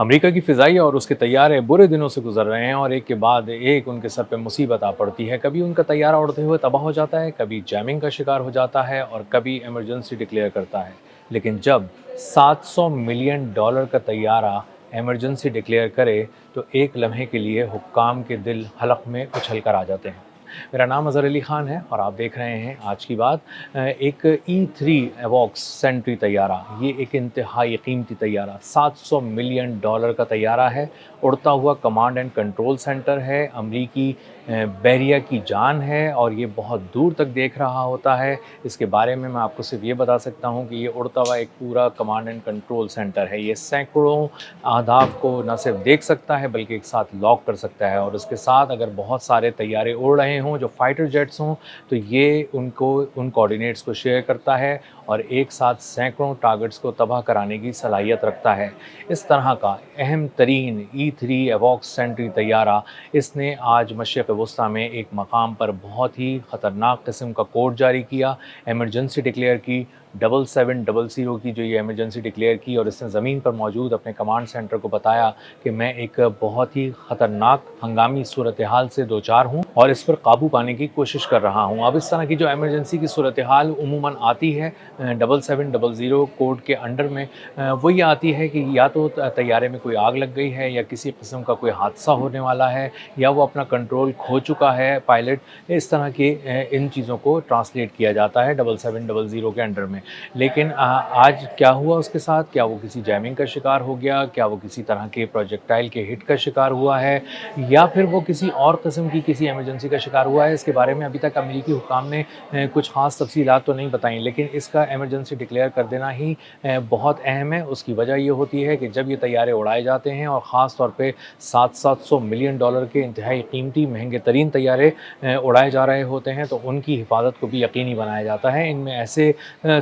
America की फ़िज़ाई और उसके तैयारे बुरे दिनों से गुज़र रहे हैं और एक के बाद एक उनके सर पे मुसीबत आ पड़ती है। कभी उनका तैयारा उड़ते हुए तबाह हो जाता है, कभी जैमिंग का शिकार हो जाता है और कभी इमरजेंसी डिक्लेयर करता है। लेकिन जब $700 मिलियन का तैयारा इमरजेंसी डिक्लेयर करे, तो एक लम्हे के लिए हुक्काम के दिल हलक में उछल कर आ जाते हैं। मेरा नाम अज़हर अली ख़ान है और आप देख रहे हैं आज की बात। एक E3 एवॉक्स सेंट्री तैयारा, ये एक इंतहाई कीमती तैयारा $700 मिलियन का तैयारा है। उड़ता हुआ कमांड एंड कंट्रोल सेंटर है, अमरीकी बहरिया की जान है और ये बहुत दूर तक देख रहा होता है। इसके बारे में मैं आपको सिर्फ ये बता सकता हूँ कि ये उड़ता हुआ एक पूरा कमांड एंड कंट्रोल सेंटर है। ये सैकड़ों अहदाफ को न सिर्फ देख सकता है बल्कि एक साथ लॉक कर सकता है और उसके साथ अगर बहुत सारे तैयारे उड़ रहे हों जो फाइटर जेट्स हों, तो ये उनको उन कोऑर्डिनेट्स को शेयर करता है और एक साथ सैकड़ों टारगेट्स को तबाह कराने की सलाहियत रखता है। इस तरह का अहम तरीन E3 एवॉक्स सेंट्री तैयारा, इसने आज मशरिक़ वुस्ता में एक मकाम पर बहुत ही ख़तरनाक किस्म का कोड जारी किया, इमरजेंसी डिक्लेयर की, 7700 की जो ये इमरजेंसी डिक्लेयर की और इसने ज़मीन पर मौजूद अपने कमांड सेंटर को बताया कि मैं एक बहुत ही ख़तरनाक हंगामी सूरत हाल से दो चार हूँ और इस पर काबू पाने की कोशिश कर रहा हूँ। अब इस तरह की जो इमरजेंसी की सूरत हाल उमूमन आती है 7700 कोड के अंडर में, वो ये आती है कि या तो तैयारे में कोई आग लग गई है या किसी किस्म का कोई हादसा होने वाला है या वो अपना कंट्रोल खो चुका है पायलट। इस तरह के इन चीज़ों को ट्रांसलेट किया जाता है 7700 के अंडर में। लेकिन आज क्या हुआ उसके साथ? क्या वो किसी जैमिंग का शिकार हो गया? क्या वो किसी तरह के प्रोजेक्टाइल के हिट का शिकार हुआ है? या फिर वो किसी और किस्म की किसी इमरजेंसी का शिकार हुआ है? इसके बारे में अभी तक अमेरिकी हुक्काम ने कुछ ख़ास तफ़सीलात तो नहीं बताई, लेकिन इसका इमरजेंसी डिक्लेयर कर देना ही बहुत अहम है। उसकी वजह ये होती है कि जब ये तैयारे उड़ाए जाते हैं और ख़ास तौर पे 700 मिलियन डॉलर के इंतहाई कीमती महंगे तरीन तैयारे उड़ाए जा रहे होते हैं, तो उनकी हिफाजत को भी यकीनी बनाया जाता है। इनमें ऐसे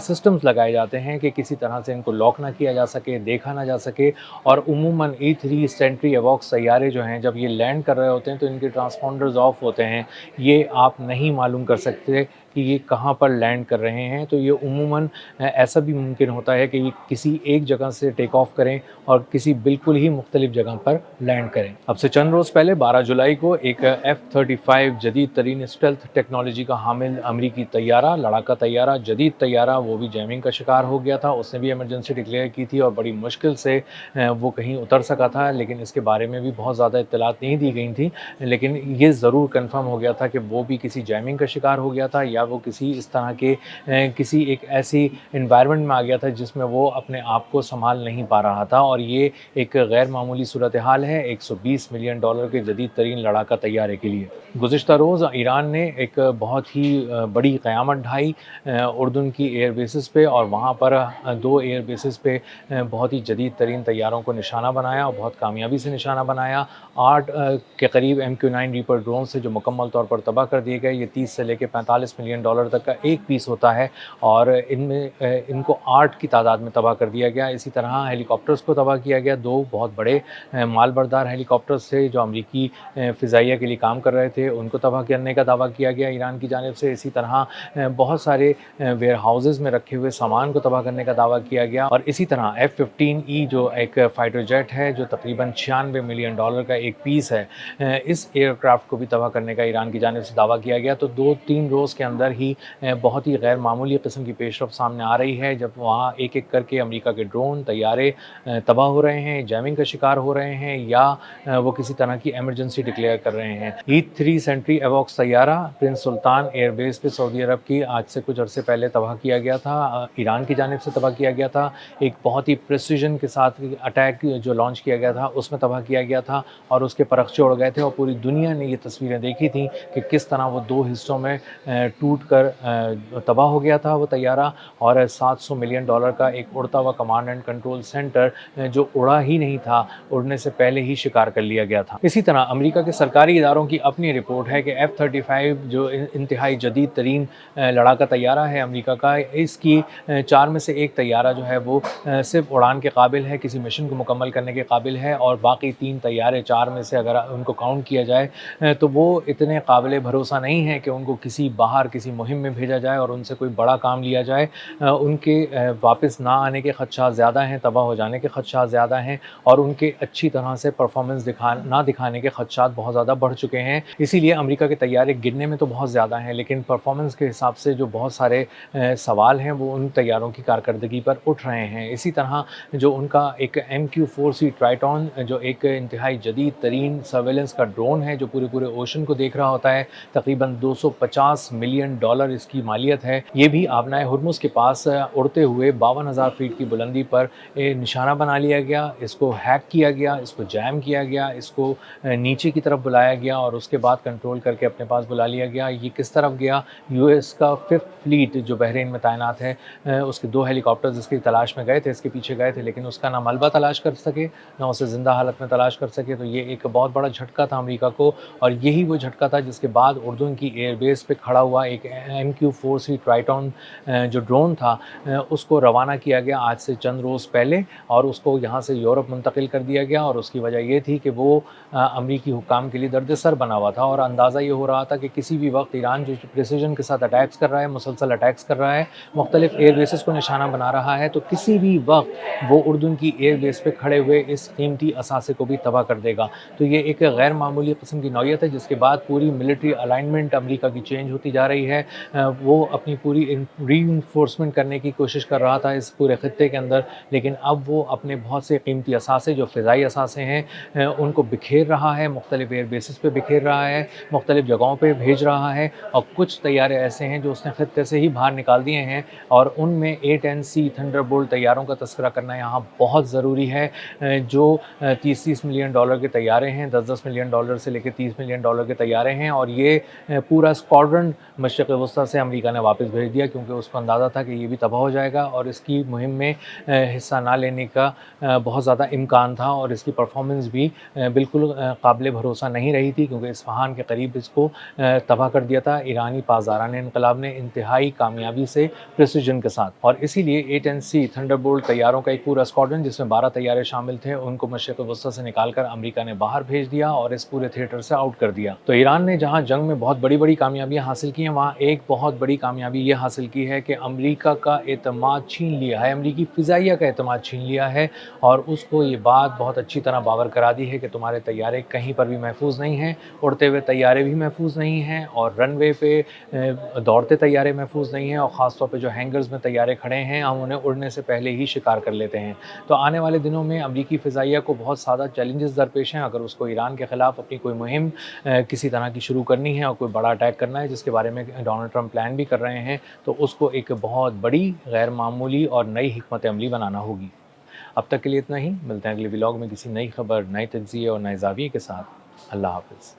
सिस्टम्स लगाए जाते हैं कि किसी तरह से इनको लॉक ना किया जा सके, देखा ना जा सके और उमूमन E3 सेंट्री एवॉक्स तैयारे जो हैं, जब ये लैंड कर रहे होते हैं तो इनके ट्रांसपोंडर्स ऑफ होते हैं। ये आप नहीं मालूम कर सकते कि ये कहाँ पर लैंड कर रहे हैं, तो ये उमूमन ऐसा भी मुमकिन होता है कि ये किसी एक जगह से टेक ऑफ करें और किसी बिल्कुल ही मुख्तलिफ जगह पर लैंड करें। अब से चंद रोज़ पहले 12 जुलाई को एक F-35 जदीद तरीन स्टेल्थ टेक्नोलॉजी का हामिल अमरीकी तैयारा, लड़ाका तैयारा, जदीद तैयारा, वो भी जैमिंग का शिकार हो गया था। उसने भी इमरजेंसी डिक्लेयर की थी और बड़ी मुश्किल से वो कहीं उतर सका था, लेकिन इसके बारे में भी बहुत ज़्यादा इत्तलात नहीं दी गई थी। लेकिन ये ज़रूर कन्फर्म हो गया था कि वो भी किसी जैमिंग का शिकार हो गया था या वो किसी इस तरह के किसी एक ऐसी एनवायरनमेंट में आ गया था जिसमें वो अपने आप को संभाल नहीं पा रहा था और ये एक गैर मामूली सूरत हाल है $120 मिलियन के जदीद तरीन लड़ाका तैयारे के लिए। गुज़िश्ता रोज़ ईरान ने एक बहुत ही बड़ी क़यामत ढाई उर्दून की एयर बेसिस पे और वहाँ पर 2 एयर बेसिस पे बहुत ही जदीद तरीन तैयारों को निशाना बनाया और बहुत कामयाबी से निशाना बनाया। 8 के करीब MQ-9 रीपर ड्रोन से जो मुकम्मल तौर पर तबाह कर दिए गए। ये 30 से लेकर $45 मिलियन तक का एक पीस होता है और इनमें इनको 8 की तादाद में तबाह कर दिया गया। इसी तरह हेलीकॉप्टर्स को तबाह किया गया। 2 बहुत बड़े मालबरदार हेलीकॉप्टर्स थे जो अमरीकी फ़िज़ाइया के लिए काम कर रहे थे, उनको तबाह करने का दावा किया गया ईरान की जानिब से। इसी तरह बहुत सारे वेयर हाउसेज़ में रखे हुए सामान को तबाह करने का दावा किया गया और इसी तरह F-15E जो एक फ़ाइटर जेट है जो तकरीबन $96 मिलियन का एक पीस है, इस एयरक्राफ्ट को भी तबाह करने का ईरान की जानिब से दावा किया गया। तो 2-3 रोज़ के अंदर ही बहुत ही गैर मामूली किस्म की पेशरफ़्त सामने आ रही है, जब वहाँ एक-एक करके अमेरिका के ड्रोन, तैयारे तबाह हो रहे हैं, जैमिंग का शिकार हो रहे हैं या वो किसी तरह की इमरजेंसी डिक्लेयर कर रहे हैं। E-3 सेंट्री एवॉक्स तैयारा प्रिंस सुल्तान एयरबेस पे सऊदी अरब की आज से कुछ अरसे पहले तबाह किया गया था, ईरान की जानिब से तबाह किया गया था। एक बहुत ही प्रिसिजन के साथ अटैक जो लॉन्च किया गया था उसमें तबाह किया गया था और उसके परख़चे उड़ गए थे और पूरी दुनिया ने ये तस्वीरें देखी थी कि किस तरह वो 2 हिस्सों में टूट कर तबाह हो गया था वो तैयारा और $700 मिलियन का एक उड़ता हुआ कमांड एंड कंट्रोल सेंटर जो उड़ा ही नहीं था, उड़ने से पहले ही शिकार कर लिया गया था। इसी तरह अमेरिका के सरकारी इदारों की अपनी रिपोर्ट है कि F-35 जो इंतहाई जदीद तरीन लड़ाका तैयारा है अमेरिका का, इसकी 4 में से 1 तैयारा जो है वो सिर्फ उड़ान के काबिल है, किसी मिशन को मुकम्मल करने के काबिल है और बाकी 3 तैयारे 4 में से अगर उनको काउंट किया जाए तो वो इतने काबिल भरोसा नहीं है कि उनको किसी बाहर किसी मुहिम में भेजा जाए और उनसे कोई बड़ा काम लिया जाए, उनके वापस ना आने के खदशात ज़्यादा हैं, तबाह हो जाने के खदशात ज़्यादा हैं और उनके अच्छी तरह से परफॉर्मेंस ना दिखाने के खदशात बहुत ज़्यादा बढ़ चुके हैं। इसीलिए अमेरिका के तैयारे गिनने में तो बहुत ज़्यादा हैं, लेकिन परफॉर्मेंस के हिसाब से जो बहुत सारे सवाल हैं वो उन तैयारों की कारकर्दगी पर उठ रहे हैं। इसी तरह जो उनका एक MQ-4C ट्राइटॉन जो एक इंतहाई जदीद तरीन सर्वेलेंस का ड्रोन है जो पूरे ओशन को देख रहा होता है, तकरीबन $250 मिलियन इसकी मालियत है। ये भी आबनाए हुर्मुज़ के पास उड़ते हुए 52,000 फीट की बुलंदी पर निशाना बना लिया गया, इसको हैक किया गया, इसको जैम किया गया, इसको नीचे की तरफ बुलाया गया और उसके बाद कंट्रोल करके अपने पास बुला लिया गया। ये किस तरफ गया? यूएस का 5th फ्लीट जो बहरीन में तैनात है, उसके 2 हेलीकॉप्टर्स इसकी तलाश में गए थे, इसके पीछे गए थे, लेकिन उसका ना मलबा तलाश कर सके, ना उसे ज़िंदा हालत में तलाश कर सके। तो ये एक बहुत बड़ा झटका था अमेरिका को और यही वो झटका था जिसके बाद उर्दून की एयरबेस पे खड़ा हुआ एक MQ-4C ट्राइटॉन जो ड्रोन था, उसको रवाना किया गया आज से चंद रोज़ पहले और उसको यहाँ से यूरोप मुंतकिल कर दिया गया। और उसकी वजह ये थी कि वो अमरीकी हुक्काम के लिए दर्द-ए-सर बना हुआ था और अंदाज़ा ये हो रहा था कि किसी भी वक्त ईरान जो प्रिसिजन के साथ अटैक्स कर रहा है, मुसलसल अटैक्स कर रहा है, मुख्तलिफ एयरबेसेस को निशाना बना रहा है, तो किसी भी वक्त वो उर्दून की एयरबेस पे खड़े हुए इस कीमती असासे को भी तबाह कर देगा। तो ये एक गैर मामूली किस्म की नौयत है जिसके बाद पूरी मिलिट्री अलाइनमेंट अमरीका की चेंज होती जा रही है। वो अपनी पूरी रीइंफोर्समेंट करने की कोशिश कर रहा था इस पूरे खित्ते के अंदर, लेकिन अब वो अपने बहुत से कीमती असासे जो फ़िज़ाई असासे हैं उनको बिखेर रहा है, मुख्तलिफ एयरबेसेस पे बिखेर रहा है, मुख्तलिफ जगहों पे भेज रहा है और कुछ तैयारे ऐसे हैं जो उसने खित्ते से ही बाहर निकाल दिए हैं और उनमें A-10C थंडरबोल्ट तैयारों का तज़किरा करना यहाँ बहुत ज़रूरी है। जो 30-30 मिलियन डॉलर के तैयारे हैं, 10-10 मिलियन डॉलर से लेकर 30 मिलियन डॉलर के तैयारे हैं और ये पूरा स्क्वाड्रन मशरिक़ वस्ता से अमेरिका ने वापस भेज दिया क्योंकि उसको अंदाज़ा था कि ये भी तबाह हो जाएगा और इसकी मुहिम में हिस्सा ना लेने का बहुत ज़्यादा इम्कान था और इसकी परफॉर्मेंस भी बिल्कुल काबिल भरोसा नहीं रही थी क्योंकि इस्फ़हान के करीब इसको तबाह कर दिया था ईरानी पासदारान इनकलाब ने इंतहाई कामयाबी से प्रिसिजन के साथ। और इसीलिए A-10C थंडरबोल्ट तैयारों का एक पूरा स्क्वाड्रन जिसमें 12 तैयारे शामिल थे उनको मशरिक़ वस्ता से निकाल कर अमेरिका ने बाहर भेज दिया और इस पूरे थिएटर से आउट कर दिया। तो ईरान ने जहाँ जंग में बहुत बड़ी कामयाबियाँ हासिल की हैं, वहाँ एक बहुत बड़ी कामयाबी ये हासिल की है कि अमेरिका का एतमाद छीन लिया है, अमरीकी फ़िज़ाइया का एतमाद छीन लिया है और उसको ये बात बहुत अच्छी तरह बावर करा दी है कि तुम्हारे तैयारे कहीं पर भी महफूज नहीं हैं, उड़ते हुए तैयारे भी महफूज नहीं हैं और रनवे पे दौड़ते तैयारे महफूज नहीं हैं और ख़ास तौर पे जो हैंगर्स में तैयारे खड़े हैं हम उन्हें उड़ने से पहले ही शिकार कर लेते हैं। तो आने वाले दिनों में अमरीकी फ़िज़ाइया को बहुत ज़्यादा चैलेंजेस दरपेश हैं। अगर उसको ईरान के ख़िलाफ़ अपनी कोई मुहिम किसी तरह की शुरू करनी है और कोई बड़ा अटैक करना है जिसके बारे में डोनाल्ड ट्रंप प्लान भी कर रहे हैं, तो उसको एक बहुत बड़ी गैर मामूली और नई हिकमत अमली बनाना होगी। अब तक के लिए इतना ही, मिलते हैं अगले व्लॉग में किसी नई खबर, नए तज्ज़िये और नए ज़ाविये के साथ। अल्लाह हाफ़िज़।